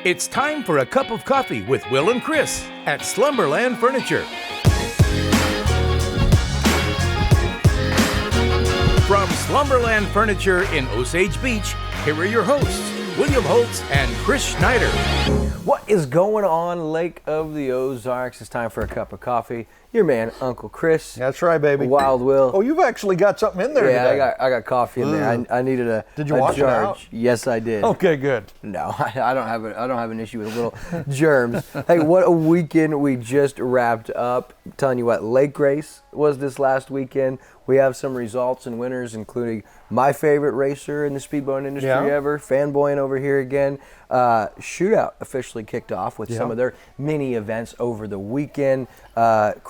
It's time for a cup of coffee with Will and Chris at Slumberland Furniture. From Slumberland Furniture in Osage Beach, here are your hosts, William Holtz and Chris Schneider. What is going on, Lake of the Ozarks? It's time for a cup of coffee. Your man, Uncle Chris. That's right, baby. Wild Will. Oh, you've actually got something in there today. Yeah, I got coffee in there. I needed a Did you wash charge. it out? Yes, I did. Okay, good. No, I don't have an issue with little germs. Hey, what a weekend we just wrapped up. I'm telling you what, Lake Race was this last weekend. We have some results and winners, including my favorite racer in the speedboat industry ever, fanboying over here again. Shootout officially kicked off with some of their mini events over the weekend.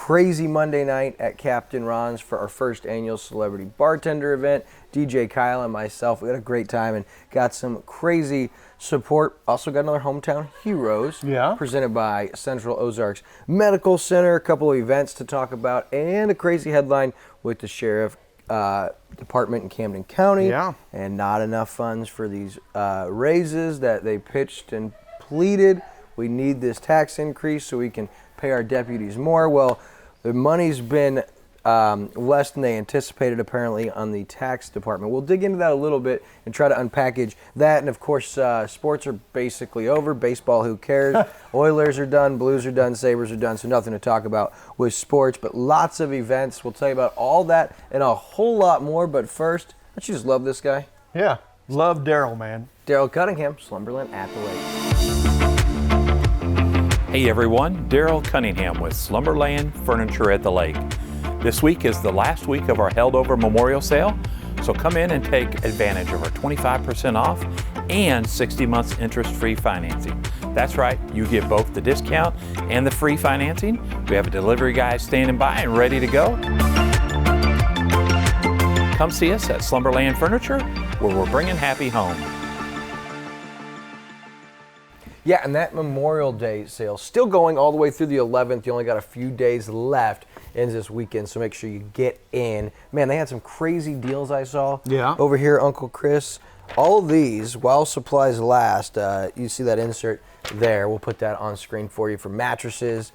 Crazy Monday night at Captain Ron's for our first annual celebrity bartender event. DJ Kyle and myself, we had a great time and got some crazy support. Also got another Hometown Heroes presented by Central Ozarks Medical Center. A couple of events to talk about and a crazy headline with the sheriff department in Camden County. And not enough funds for these raises that they pitched and pleaded. We need this tax increase so we can pay our deputies more. Well, the money's been less than they anticipated, apparently, on the tax department. We'll dig into that a little bit and try to unpackage that. And, of course, sports are basically over. Baseball, who cares? Oilers are done. Blues are done. Sabres are done. So nothing to talk about with sports, but lots of events. We'll tell you about all that and a whole lot more. But first, don't you just love this guy? Yeah. Love Daryl, man. Daryl Cunningham, Slumberland at the Lake. Hey everyone, Daryl Cunningham with Slumberland Furniture at the Lake. This week is the last week of our held over memorial sale, so come in and take advantage of our 25% off and 60 months interest-free financing. That's right, you get both the discount and the free financing. We have a delivery guy standing by and ready to go. Come see us at Slumberland Furniture, where we're bringing happy home. Yeah, and that Memorial Day sale still going all the way through the 11th. You only got a few days left. Ends this weekend, so make sure you get in. Man, they had some crazy deals I saw over here, Uncle Chris. All of these, while supplies last, you see that insert there. We'll put that on screen for you for mattresses,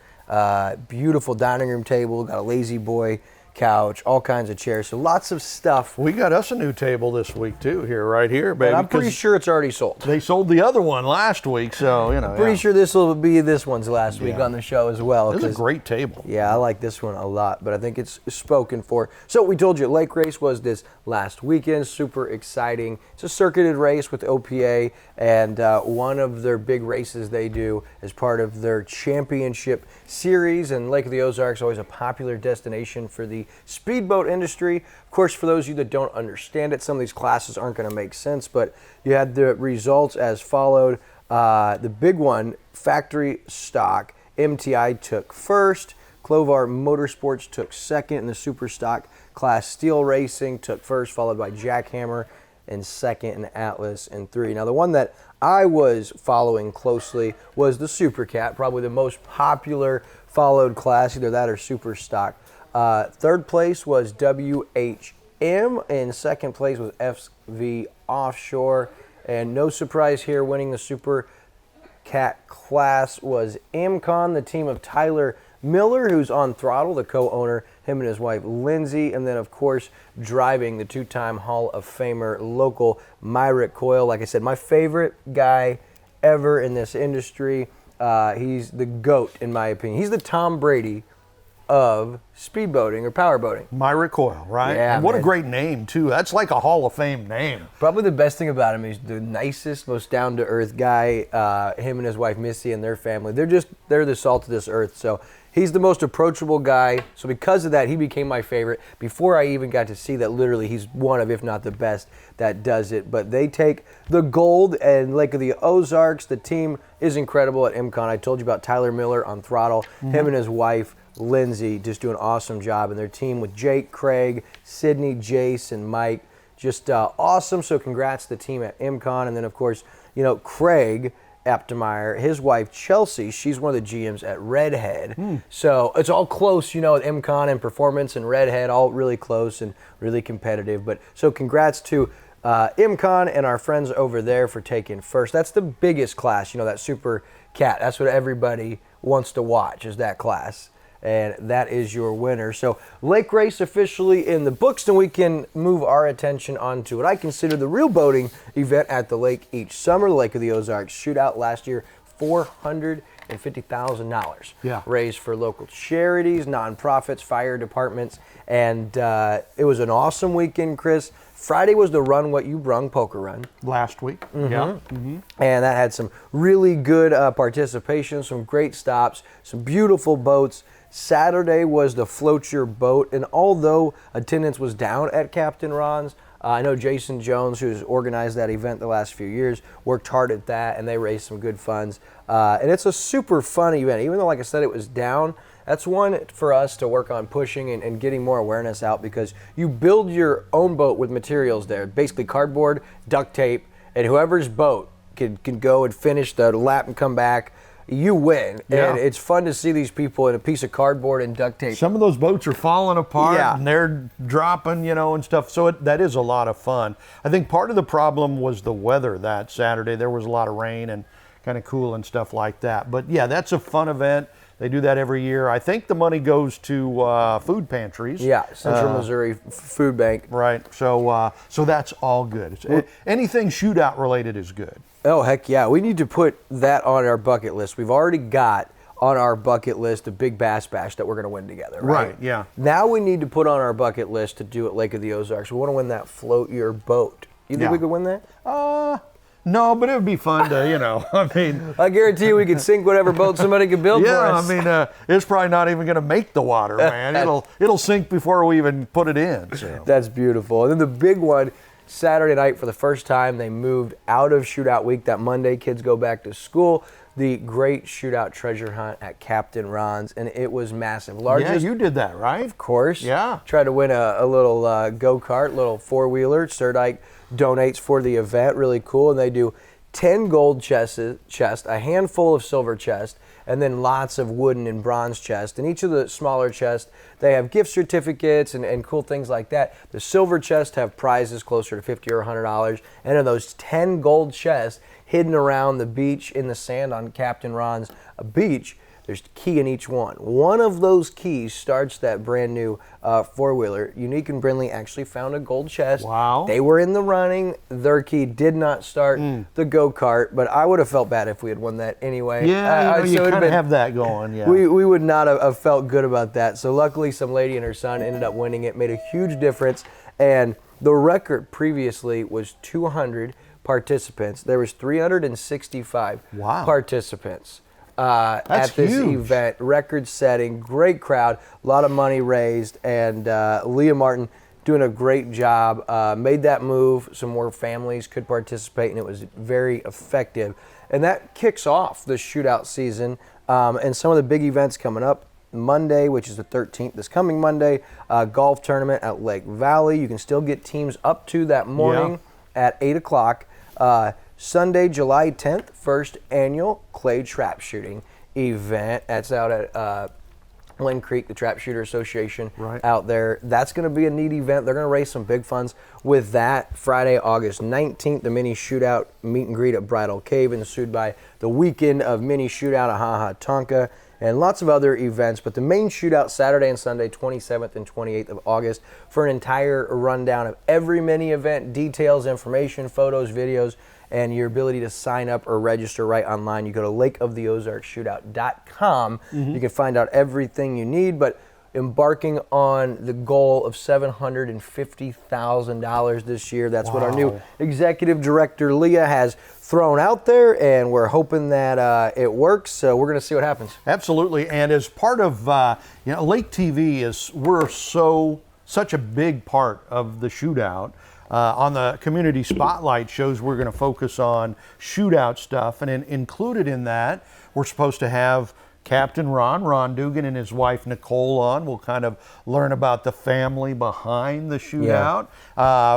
beautiful dining room table, got a lazy boy couch, all kinds of chairs, so lots of stuff. We got us a new table this week too, right here, baby. And I'm pretty sure it's already sold. They sold the other one last week, so, you know. Pretty sure this will be this one's last week on the show as well. This is a great table. Yeah, I like this one a lot, but I think it's spoken for. So we told you Lake Race was this last weekend, super exciting. It's a circuited race with OPA, and one of their big races they do as part of their championship series, and Lake of the Ozarks is always a popular destination for the speedboat industry. Of course, for those of you that don't understand it, some of these classes aren't going to make sense, but you had the results as followed. The big one, factory stock, MTI took first, Clovar Motorsports took second, and the super stock class steel racing took first, followed by Jackhammer in second, and Atlas in third. Now, the one that I was following closely was the Super Cat, probably the most popular followed class, either that or super stock. Third place was WHM, and second place was FV Offshore. And no surprise here, winning the Super Cat class was MCon, the team of Tyler Miller, who's on throttle, the co-owner, him and his wife Lindsay, and then of course driving the two-time Hall of Famer local Myrick Coyle. Like I said, my favorite guy ever in this industry. He's the GOAT in my opinion. He's the Tom Brady of speedboating or powerboating. Myrick Coyle, right? Yeah, and what man. a great name too. That's like a Hall of Fame name. Probably the best thing about him is the nicest, most down-to-earth guy. Him and his wife Missy and their family, they're the salt of this earth. So he's the most approachable guy. So because of that, he became my favorite before I even got to see that literally he's one of, if not the best, that does it. But they take the gold, and Lake of the Ozarks, the team is incredible at MCon. I told you about Tyler Miller on throttle, him and his wife Lindsay just do an awesome job, and their team with Jake, Craig, Sydney, Jace, and Mike, just awesome. So congrats to the team at MCon. And then of course, you know, Craig Aptemeyer, his wife Chelsea, she's one of the GMs at Redhead. So it's all close, you know, with MCon and Performance and Redhead, all really close and really competitive. But so congrats to IMCON and our friends over there for taking first. That's the biggest class, that Super Cat. That's what everybody wants to watch, is that class. And that is your winner. So lake race officially in the books, and we can move our attention onto what I consider the real boating event at the lake each summer, the Lake of the Ozarks Shootout. Last year, $450,000 raised for local charities, nonprofits, fire departments, and it was an awesome weekend, Chris. Friday was the Run What You Brung poker run. Last week. Yeah. Mm-hmm. And that had some really good participation, some great stops, some beautiful boats. Saturday was the Float Your Boat, and although attendance was down at Captain Ron's, I know Jason Jones, who's organized that event the last few years, worked hard at that, and they raised some good funds. And it's a super fun event. Even though, like I said, it was down, that's one for us to work on pushing and getting more awareness out, because you build your own boat with materials there, basically cardboard, duct tape, and whoever's boat can go and finish the lap and come back. You win. Yeah. And it's fun to see these people in a piece of cardboard and duct tape. Some of those boats are falling apart and they're dropping, and stuff. So that is a lot of fun. I think part of the problem was the weather that Saturday. There was a lot of rain and kind of cool and stuff like that. But yeah, that's a fun event. They do that every year. I think the money goes to food pantries. Yeah, Central Missouri Food Bank. Right. So that's all good. Anything shootout related is good. Oh, heck yeah. We need to put that on our bucket list. We've already got on our bucket list a big bass bash that we're going to win together, right? Right, yeah. Now we need to put on our bucket list to do at Lake of the Ozarks. We want to win that Float Your Boat. You think we could win that? No, but it would be fun to, I mean. I guarantee you we could sink whatever boat somebody could build for us. I mean, it's probably not even going to make the water, man. It'll sink before we even put it in. So. That's beautiful. And then the big one, Saturday night, for the first time, they moved out of Shootout Week. That Monday, kids go back to school. The Great Shootout Treasure Hunt at Captain Ron's, and it was massive. Yeah, you did that, right? Of course. Yeah. Tried to win a little go-kart, little four-wheeler. Surdike donates for the event. Really cool. And they do 10 gold chests, a handful of silver chests, and then lots of wooden and bronze chests. In each of the smaller chests, they have gift certificates and cool things like that. The silver chests have prizes closer to $50 or $100. And in those 10 gold chests hidden around the beach in the sand on Captain Ron's beach, there's a key in each one. One of those keys starts that brand new four-wheeler. Unique and Brindley actually found a gold chest. Wow. They were in the running. Their key did not start the go-kart, but I would have felt bad if we had won that anyway. Yeah, you kind of have that going, yeah. We would not have felt good about that. So luckily, some lady and her son ended up winning it, made a huge difference. And the record previously was 200 participants. There was 365 participants. At this event, record-setting, great crowd, a lot of money raised, and Leah Martin doing a great job. Made that move. Some more families could participate, and it was very effective. And that kicks off the shootout season. And some of the big events coming up. Monday, which is the 13th, this coming Monday, golf tournament at Lake Valley. You can still get teams up to that morning at 8 o'clock. Sunday, July 10th, first annual clay trap shooting event. That's out at Glen Creek, the Trap Shooter Association out there. That's going to be a neat event. They're going to raise some big funds with that. Friday, August 19th, the mini shootout meet and greet at Bridal Cave, ensued by the weekend of mini shootout at Ha Ha Tonka, and lots of other events. But the main shootout Saturday and Sunday, 27th and 28th of August, for an entire rundown of every mini event, details, information, photos, videos, and your ability to sign up or register right online. You go to lakeoftheozarksshootout.com. You can find out everything you need, but embarking on the goal of $750,000 this year. That's what our new executive director, Leah, has thrown out there, and we're hoping that it works. So we're going to see what happens. Absolutely. And as part of, Lake TV we're such a big part of the shootout. On the community spotlight shows, we're going to focus on shootout stuff, and included in that, we're supposed to have Captain Ron Dugan, and his wife Nicole on. We'll kind of learn about the family behind the shootout.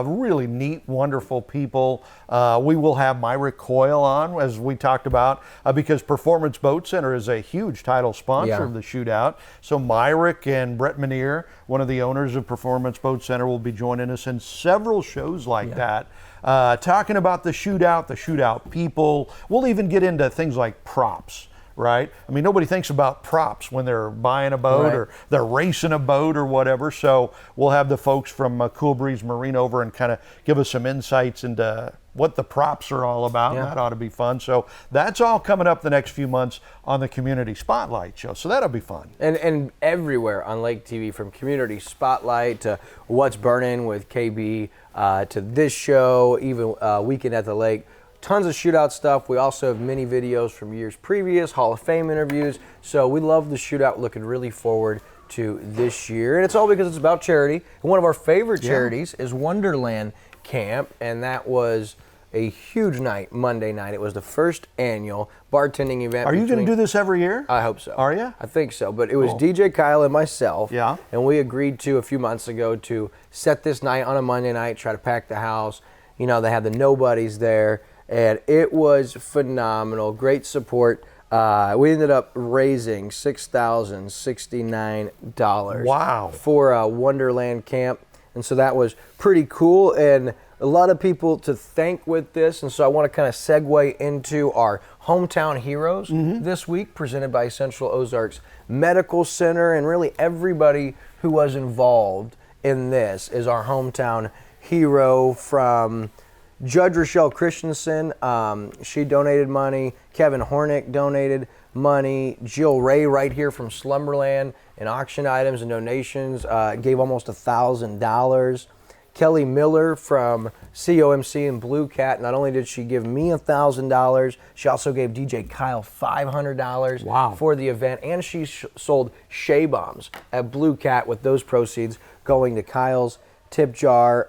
Really neat, wonderful people. We will have Myra Coyle on, as we talked about, because Performance Boat Center is a huge title sponsor of the shootout. So Myrick and Brett Manier, one of the owners of Performance Boat Center, will be joining us in several shows like that talking about the shootout people. We'll even get into things like props. Right? I mean, nobody thinks about props when they're buying a boat or they're racing a boat or whatever. So we'll have the folks from Cool Breeze Marine over and kind of give us some insights into what the props are all about. Yeah. That ought to be fun. So that's all coming up the next few months on the Community Spotlight show. So that'll be fun. And everywhere on Lake TV, from Community Spotlight to What's Burning with KB to this show, even Weekend at the Lake. Tons of Shootout stuff. We also have mini videos from years previous, Hall of Fame interviews. So we love the Shootout, looking really forward to this year. And it's all because it's about charity. And one of our favorite charities is Wonderland Camp. And that was a huge night, Monday night. It was the first annual bartending event. Are you going to do this every year? I hope so. Are you? I think so. But it was DJ Kyle and myself. Yeah. And we agreed to a few months ago to set this night on a Monday night, try to pack the house. You know, they had the nobodies there. And it was phenomenal. Great support. We ended up raising $6,069. Wow. For Wonderland Camp. And so that was pretty cool. And a lot of people to thank with this. And so I want to kind of segue into our Hometown Heroes this week, presented by Central Ozarks Medical Center. And really everybody who was involved in this is our hometown hero. From Judge Rochelle Christensen, she donated money. Kevin Hornick donated money. Jill Ray, right here from Slumberland, in auction items and donations, gave almost $1,000. Kelly Miller from COMC and Blue Cat, not only did she give me $1,000, she also gave DJ Kyle $500 for the event, and she sold Shea Bombs at Blue Cat, with those proceeds going to Kyle's tip jar.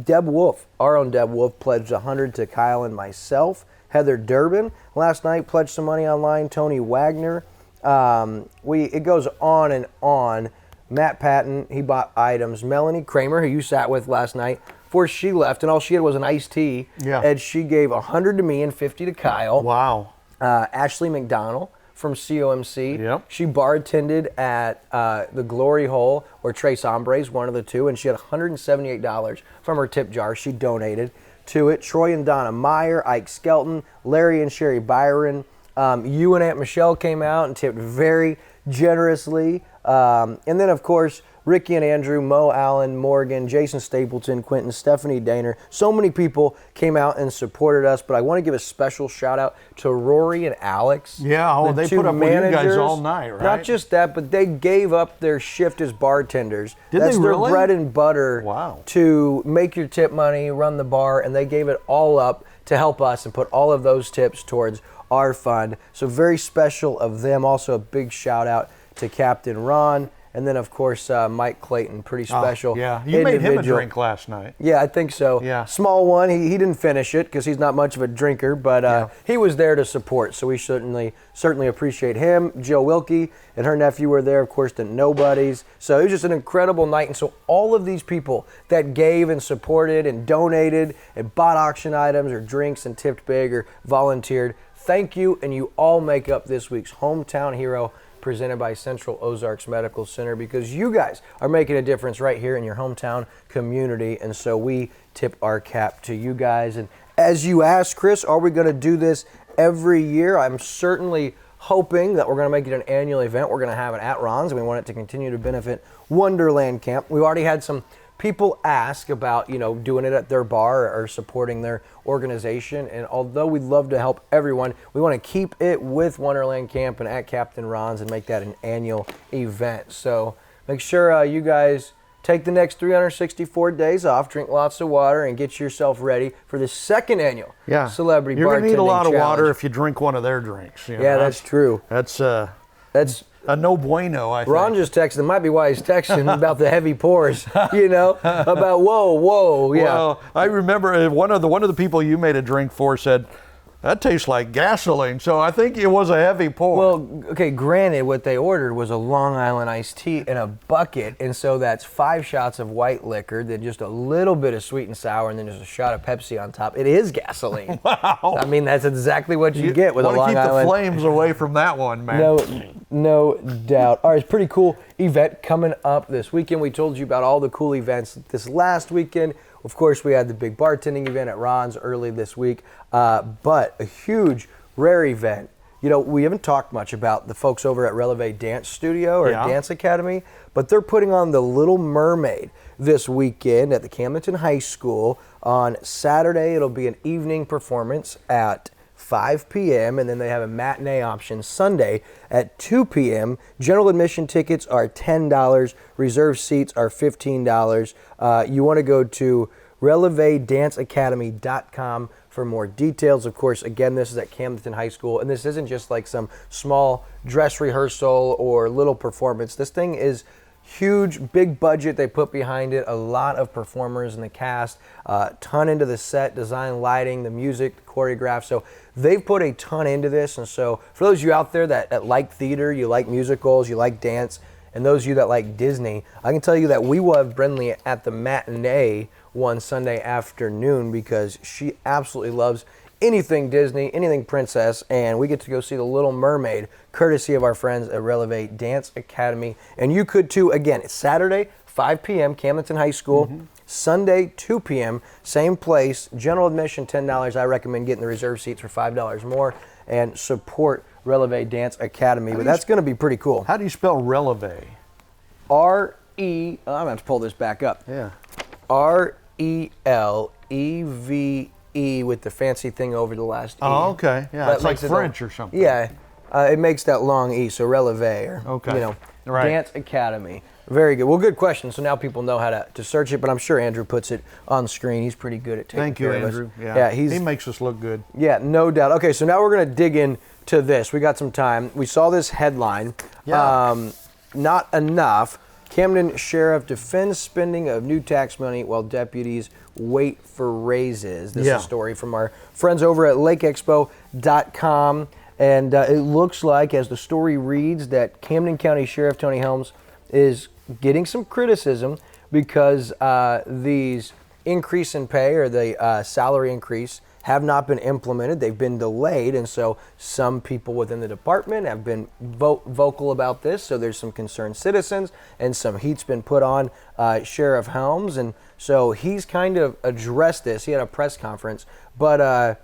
Deb Wolf, our own Deb Wolf, pledged $100 to Kyle and myself. Heather Durbin last night pledged some money online. Tony Wagner. It goes on and on. Matt Patton, he bought items. Melanie Kramer, who you sat with last night, before she left, and all she had was an iced tea. Yeah. And she gave $100 to me and $50 to Kyle. Wow. Ashley McDonald from COMC. Yep. She bartended at the Glory Hole or Tres Hombres, one of the two, and she had $178 from her tip jar. She donated to it. Troy and Donna Meyer, Ike Skelton, Larry and Sherry Byron. You and Aunt Michelle came out and tipped very generously. And then, of course, Ricky and Andrew, Mo Allen, Morgan, Jason Stapleton, Quentin, Stephanie Daner. So many people came out and supported us, but I want to give a special shout out to Rory and Alex. Yeah, they put up with you guys all night, right? Not just that, but they gave up their shift as bartenders. That's their really? bread and butter to make your tip money, run the bar, and they gave it all up to help us and put all of those tips towards our fund. So very special of them. Also a big shout out to Captain Ron. And then, of course, Mike Clayton, pretty special. Yeah, you made him a drink last night. Yeah, I think so. Yeah. Small one. He didn't finish it because he's not much of a drinker, but he was there to support, so we certainly appreciate him. Jill Wilkie and her nephew were there, of course, the Nobodies. So it was just an incredible night. And so all of these people that gave and supported and donated and bought auction items or drinks and tipped big or volunteered, thank you, and you all make up this week's Hometown Hero, presented by Central Ozarks Medical Center, because you guys are making a difference right here in your hometown community, and so we tip our cap to you guys. And as you asked, Chris, are we going to do this every year? I'm certainly hoping that we're going to make it an annual event. We're going to have it at Ron's, and we want it to continue to benefit Wonderland Camp. We've already had some people ask about, doing it at their bar or supporting their organization. And although we'd love to help everyone, we want to keep it with Wonderland Camp and at Captain Ron's and make that an annual event. So make sure you guys take the next 364 days off, drink lots of water, and get yourself ready for the second annual Celebrity Bartending Challenge. You're going to need a lot of water if you drink one of their drinks. Yeah, that's true. That's a no bueno, I think. Ron just texted, might be why he's texting about the heavy pours, about whoa, yeah. Well, I remember one of the people you made a drink for said, that tastes like gasoline, so I think it was a heavy pour. Well, okay, granted, what they ordered was a Long Island iced tea in a bucket, and so that's 5 shots of white liquor, then just a little bit of sweet and sour, and then just a shot of Pepsi on top. It is gasoline. Wow. I mean, that's exactly what you get with a Long Island. Want to keep the flames away from that one, man. No doubt. All right, it's pretty cool event coming up this weekend. We told you about all the cool events this last weekend. Of course, we had the big bartending event at Ron's early this week, but a huge, rare event. You know, we haven't talked much about the folks over at Releve Dance Studio or Dance Academy, but they're putting on The Little Mermaid this weekend at the Camdenton High School. On Saturday, it'll be an evening performance at 5 p.m., and then they have a matinee option Sunday at 2 p.m. General admission tickets are $10. Reserved seats are $15. You want to go to relevedanceacademy.com for more details. Of course, again, this is at Camdenton High School, and this isn't just like some small dress rehearsal or little performance. This thing is huge, big budget they put behind it, a lot of performers in the cast, ton into the set, design, lighting, the music, the choreograph. So they've put a ton into this. And so for those of you out there that like theater, you like musicals, you like dance, and those of you that like Disney, I can tell you that we will have Brenly at the matinee one Sunday afternoon because she absolutely loves anything Disney, anything princess, and we get to go see The Little Mermaid, courtesy of our friends at Releve Dance Academy. And you could too. Again, it's Saturday, 5 p.m., Camdenton High School. Sunday, 2 p.m., same place. General admission, $10. I recommend getting the reserve seats for $5 more and support Releve Dance Academy. But that's going to be pretty cool. How do you spell Releve? R-E, I'm going to have to pull this back up. Yeah. R-E-L-E-V-E with the fancy thing over the last E. Oh, okay. Yeah, That it's like makes it French or something. Yeah, it makes that long E, so Releve, or, Okay. you know, Right. Dance Academy. Very good. Well, good question. So now people know how to search it, but I'm sure Andrew puts it on screen. He's pretty good at taking Thank you, care of us. Andrew. Yeah, he makes us look good. Yeah, no doubt. Okay, so now we're going to dig into this. We got some time. We saw this headline. Yeah. Not enough. Camden Sheriff defends spending of new tax money while deputies wait for raises. This is a story from our friends over at lakeexpo.com. And it looks like, as the story reads, that Camden County Sheriff Tony Helms is getting some criticism because these increase in pay or the salary increase have not been implemented. They've been delayed, and so some people within the department have been vocal about this. So there's some concerned citizens, and some heat's been put on Sheriff Helms, and so he's kind of addressed this. He had a press conference, but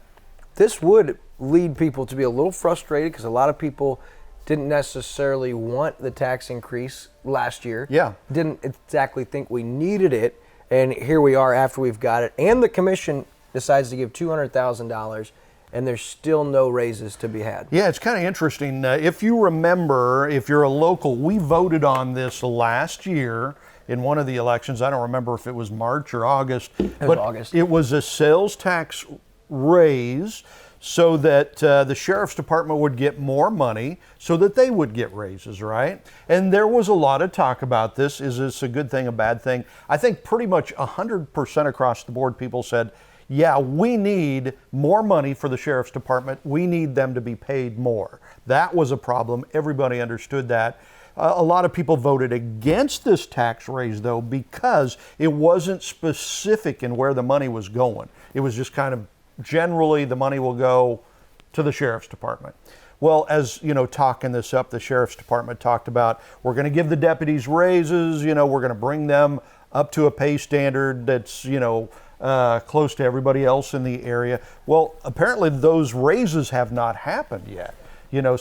this would lead people to be a little frustrated because a lot of people didn't necessarily want the tax increase last year. Yeah. Didn't exactly think we needed it, and here we are after we've got it, and the commission decides to give $200,000, and there's still no raises to be had. Yeah, it's kind of interesting. If you remember, if you're a local, we voted on this last year in one of the elections. I don't remember if it was March or August. But August. It was a sales tax raise so that the sheriff's department would get more money so that they would get raises, right? And there was a lot of talk about this. Is this a good thing, a bad thing? I think pretty much 100% across the board people said, yeah, we need more money for the sheriff's department. We need them to be paid more. That was a problem. Everybody understood that. A lot of people voted against this tax raise, though, because it wasn't specific in where the money was going. It was just kind of generally the money will go to the sheriff's department. Well, as you know, talking this up, the sheriff's department talked about, we're going to give the deputies raises, we're going to bring them up to a pay standard that's, close to everybody else in the area. Well, apparently those raises have not happened yet.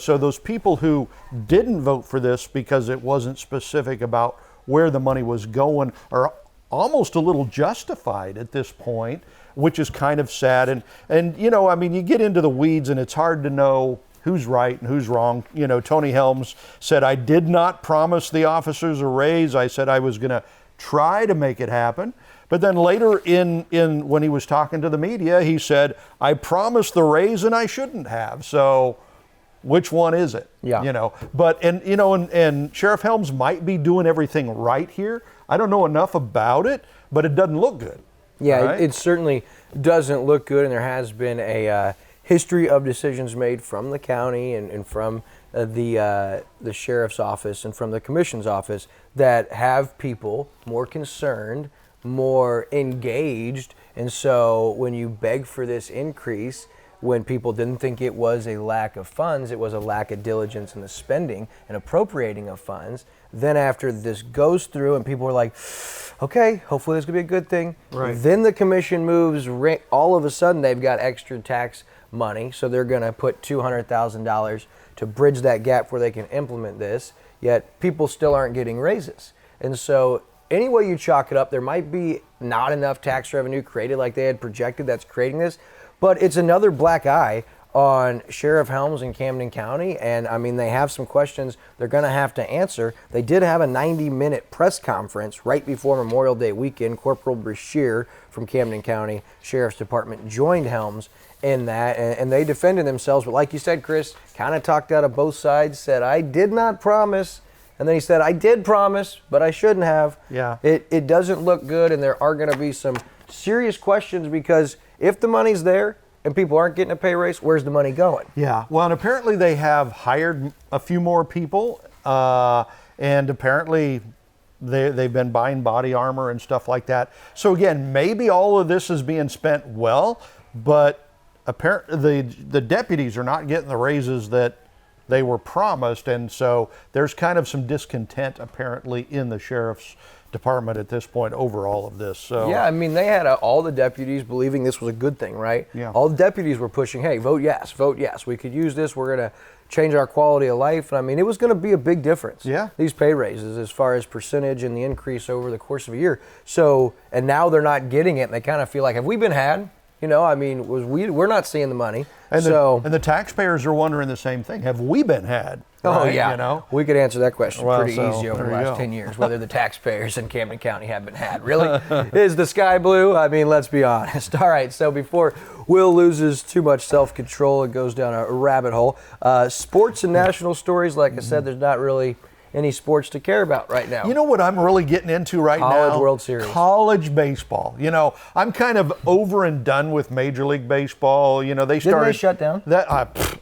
So those people who didn't vote for this because it wasn't specific about where the money was going are almost a little justified at this point, which is kind of sad. And you get into the weeds and it's hard to know who's right and who's wrong. Tony Helms said, I did not promise the officers a raise. I said I was going to try to make it happen. But then later in when he was talking to the media, he said, I promised the raise and I shouldn't have. So which one is it? Yeah. But and Sheriff Helms might be doing everything right here. I don't know enough about it, but it doesn't look good. Yeah, right? it certainly doesn't look good, and there has been a history of decisions made from the county and from the sheriff's office and from the commission's office that have people more concerned, more engaged, and so when you beg for this increase, when people didn't think it was a lack of funds, it was a lack of diligence in the spending and appropriating of funds. Then after this goes through and people are like, okay, hopefully this could be a good thing. Right. Then the commission moves, all of a sudden they've got extra tax money, so they're going to put $200,000 to bridge that gap where they can implement this, yet people still aren't getting raises. And so any way you chalk it up, there might be not enough tax revenue created like they had projected that's creating this, but it's another black eye on Sheriff Helms in Camden County, and I mean, they have some questions they're going to have to answer. They did have a 90-minute press conference right before Memorial Day weekend. Corporal Brashear from Camden County Sheriff's Department joined Helms in that, and they defended themselves, but like you said, Chris, kind of talked out of both sides, said, I did not promise, and then he said, I did promise, but I shouldn't have. Yeah. It doesn't look good, and there are going to be some serious questions, because if the money's there and people aren't getting a pay raise, where's the money going? Yeah, well, and apparently they have hired a few more people, and apparently they've been buying body armor and stuff like that. So again, maybe all of this is being spent well, but apparently the deputies are not getting the raises that they were promised, and so there's kind of some discontent apparently in the sheriff's department at this point over all of this. So yeah, I mean, they had all the deputies believing this was a good thing, right? Yeah. All the deputies were pushing, hey, vote yes, vote yes. We could use this. We're going to change our quality of life. And I mean, it was going to be a big difference. Yeah. These pay raises as far as percentage and the increase over the course of a year. So, and now they're not getting it, and they kind of feel like, have we been had? You know, I mean, we're not seeing the money. And so the taxpayers are wondering the same thing. Have we been had? Oh, Right? yeah. You know? We could answer that question Well, pretty so, easy over the there you last go. 10 years, whether the taxpayers in Camden County have been had. Really? Is the sky blue? I mean, let's be honest. All right, so before Will loses too much self-control, it goes down a rabbit hole. Sports and national stories, like I said, there's not really any sports to care about right now. You know what I'm really getting into right now? College World Series. College baseball. You know, I'm kind of over and done with Major League Baseball. You know, they started. Didn't they shut down? That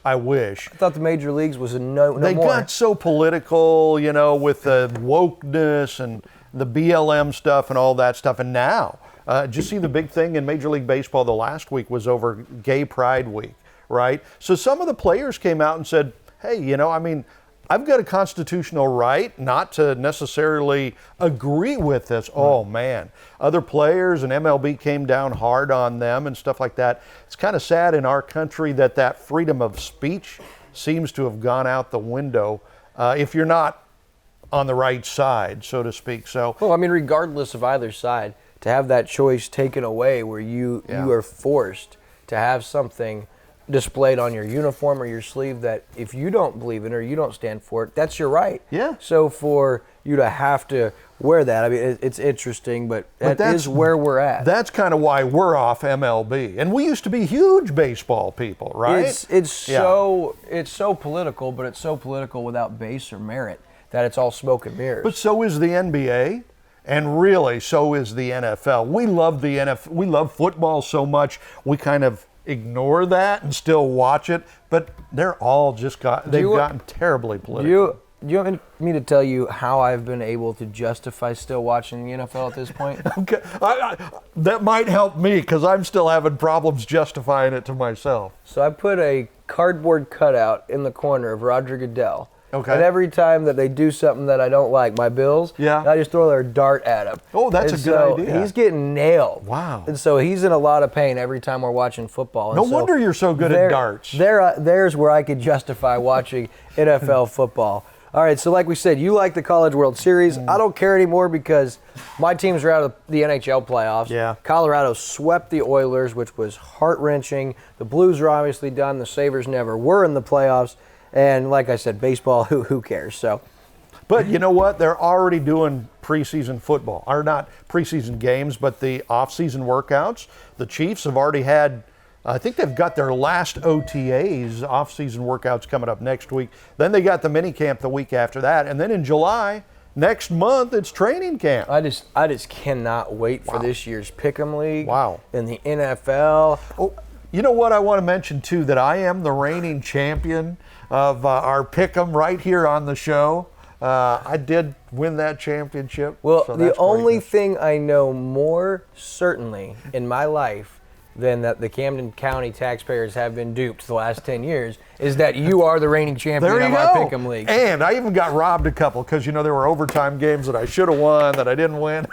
I wish. I thought the major leagues was no They more. got so political, you know, with the wokeness and the BLM stuff and all that stuff. And now, did you see the big thing in Major League Baseball the last week was over Gay Pride Week, right? So some of the players came out and said, hey, you know, I mean, I've got a constitutional right not to necessarily agree with this. Oh, man. Other players and MLB came down hard on them and stuff like that. It's kind of sad in our country that freedom of speech seems to have gone out the window if you're not on the right side, so to speak. So, well, I mean, regardless of either side, to have that choice taken away where you are forced to have something displayed on your uniform or your sleeve that if you don't believe in or you don't stand for it, that's your right. Yeah. So for you to have to wear that, I mean, it's interesting, but that is where we're at. That's kind of why we're off MLB. And we used to be huge baseball people, right? It's so political, but it's so political without base or merit that it's all smoke and mirrors. But so is the NBA. And really, so is the NFL. We love the NFL. We love football so much, we kind of ignore that and still watch it. But they're all they've gotten terribly political. Do you want me to tell you how I've been able to justify still watching the NFL at this point? Okay, that might help me because I'm still having problems justifying it to myself. So I put a cardboard cutout in the corner of Roger Goodell. Okay. And every time that they do something that I don't like, my Bills, I just throw their dart at him. Oh, that's a good idea. He's getting nailed. Wow. And so he's in a lot of pain every time we're watching football. No wonder you're so good at darts. There's where I could justify watching NFL football. All right, so like we said, you like the College World Series. I don't care anymore because my teams are out of the NHL playoffs. Yeah. Colorado swept the Oilers, which was heart-wrenching. The Blues are obviously done. The Sabres never were in the playoffs. And like I said, baseball, who cares? So, but you know what? They're already doing preseason football. Or not preseason games, but the off-season workouts. The Chiefs have already had, I think they've got their last OTAs, off-season workouts, coming up next week. Then they got the mini camp the week after that. And then in July, next month, it's training camp. I just cannot wait for this year's Pick'em League. Wow. And the NFL. Oh, you know what I want to mention, too, that I am the reigning champion of our Pick'em right here on the show. I did win that championship. Well, so the that's only great. thing I know more certainly in my life then that the Camden County taxpayers have been duped the last 10 years is that you are the reigning champion There you of our go. Pick'em League. And I even got robbed a couple because, there were overtime games that I should have won that I didn't win.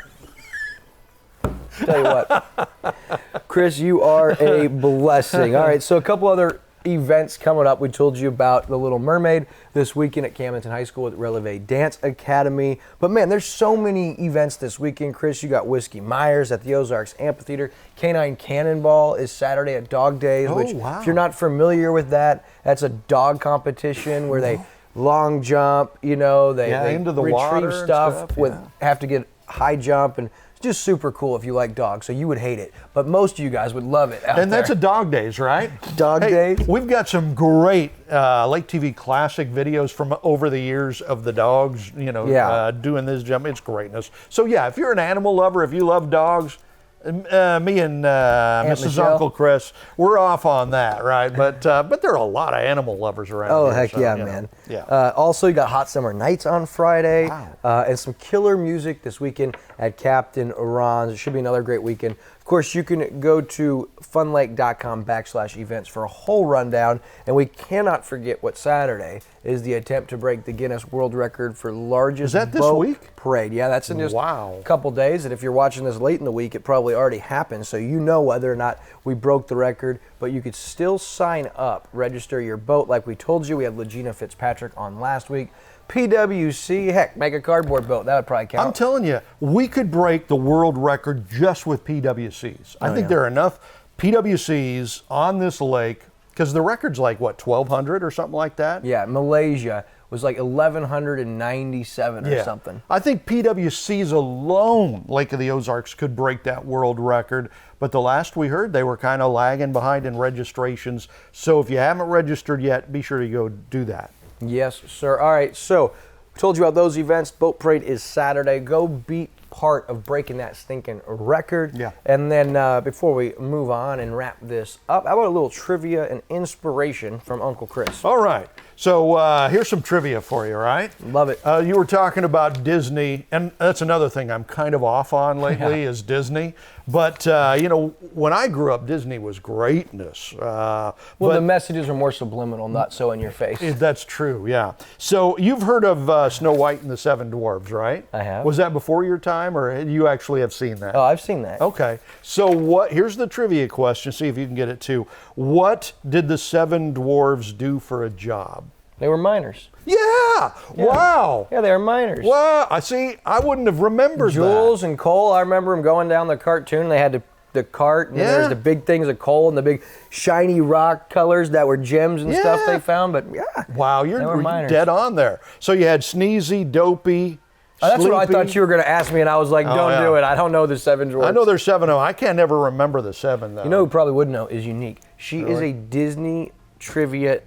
Tell you what, Chris, you are a blessing. All right, so a couple other events coming up. We told you about The Little Mermaid this weekend at Camdenton High School at Releve Dance Academy. But man, there's so many events this weekend, Chris. You got Whiskey Myers at the Ozarks Amphitheater. Canine Cannonball is Saturday at Dog Days, which wow. if you're not familiar with that, that's a dog competition where they long jump, they into the retrieve water and stuff, stuff, have to get high jump, and just super cool if you like dogs. So you would hate it, but most of you guys would love it. And that's a Dog Days, right? Dog Days. We've got some great Lake TV classic videos from over the years of the dogs, doing this jump. It's greatness. So yeah, if you're an animal lover, if you love dogs, me and Mrs. Michelle. Uncle Chris, we're off on that, right? But there are a lot of animal lovers around. Oh, here, heck so, yeah, man. Yeah. Also, you got Hot Summer Nights on Friday, Wow. and some killer music this weekend at Captain Ron's. It should be another great weekend. Of course, you can go to funlake.com/events for a whole rundown. And we cannot forget what Saturday is the attempt to break the Guinness World Record for largest Is that this boat week? parade. Yeah, that's in just Wow. a couple days. And if you're watching this late in the week, it probably already happened. So you know whether or not we broke the record. But you could still sign up, register your boat. Like we told you, we had Legina Fitzpatrick on last week. PWC, heck, make a cardboard boat. That would probably count. I'm telling you, we could break the world record just with PWCs. I think there are enough PWCs on this lake, because the record's like, 1,200 or something like that? Yeah, Malaysia was like 1,197 or something. I think PWCs alone, Lake of the Ozarks, could break that world record. But the last we heard, they were kind of lagging behind in registrations. So if you haven't registered yet, be sure to go do that. Yes, sir. All right, so we told you about those events. Boat parade is Saturday. Go be part of breaking that stinking record. Yeah. And then before we move on and wrap this up, how about a little trivia and inspiration from Uncle Chris? All right. So here's some trivia for you, all right? Love it. You were talking about Disney, and that's another thing I'm kind of off on lately is Disney. But, when I grew up, Disney was greatness. Well, the messages are more subliminal, not so in your face. That's true, yeah. So you've heard of Snow White and the Seven Dwarves, right? I have. Was that before your time, or you actually have seen that? Oh, I've seen that. Okay. So here's the trivia question, see if you can get it too. What did the Seven Dwarves do for a job? They were miners. Yeah! Wow! Yeah, they were miners. Wow! I wouldn't have remembered Jules and coal. I remember them going down the cartoon. They had the cart, and then there's the big things of coal and the big shiny rock colors that were gems and stuff they found. But yeah, that. Wow, they were you're miners. dead on there. So you had Sneezy, Dopey, That's what I Sleepy. thought you were going to ask me, and I was like, don't do it. I don't know the Seven Dwarfs. I know there's 7 of them. I can't never remember the 7 though. You know who probably would know is Unique. She is a Disney trivia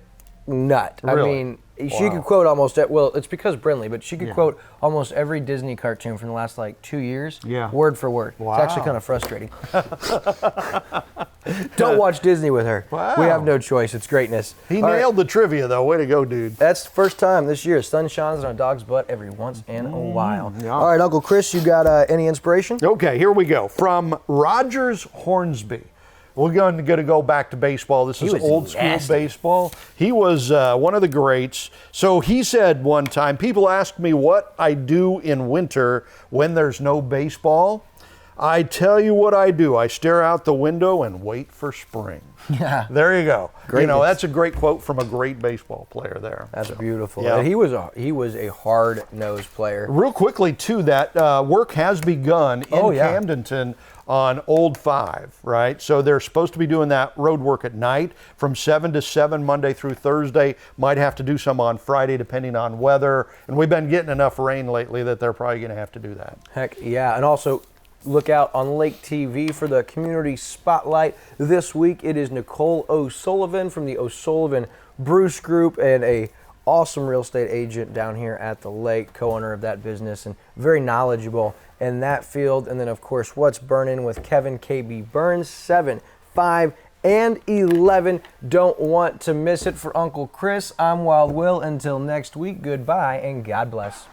nut. Really? I mean, she could quote almost, it's because Brinley, but she could quote almost every Disney cartoon from the last 2 years, word for word. Wow. It's actually kind of frustrating. Don't watch Disney with her. Wow. We have no choice. It's greatness. He All right. nailed the trivia though. Way to go, dude. That's the first time this year. Sun shines on a dog's butt every once in a while. All right, Uncle Chris, you got any inspiration? Okay, here we go. From Rogers Hornsby. We're going to go back to baseball. This is was old school nasty. baseball. He was one of the greats. So he said one time, people ask me what I do in winter when there's no baseball. I tell you what I do. I stare out the window and wait for spring. Yeah. There you go. Greatness. That's a great quote from a great baseball player there. That's beautiful. Yeah. He was a hard-nosed player. Real quickly, too, that work has begun in Camdenton on Old 5, right? So they're supposed to be doing that road work at night from 7 to 7, Monday through Thursday. Might have to do some on Friday, depending on weather. And we've been getting enough rain lately that they're probably going to have to do that. Heck yeah. And also, look out on Lake TV for the Community Spotlight. This week, it is Nicole O'Sullivan from the O'Sullivan Bruce Group and a awesome real estate agent down here at the lake, co-owner of that business, and very knowledgeable in that field. And then, of course, What's Burning with Kevin KB Burns, 7, 5, and 11. Don't want to miss it. For Uncle Chris, I'm Wild Will. Until next week, goodbye and God bless.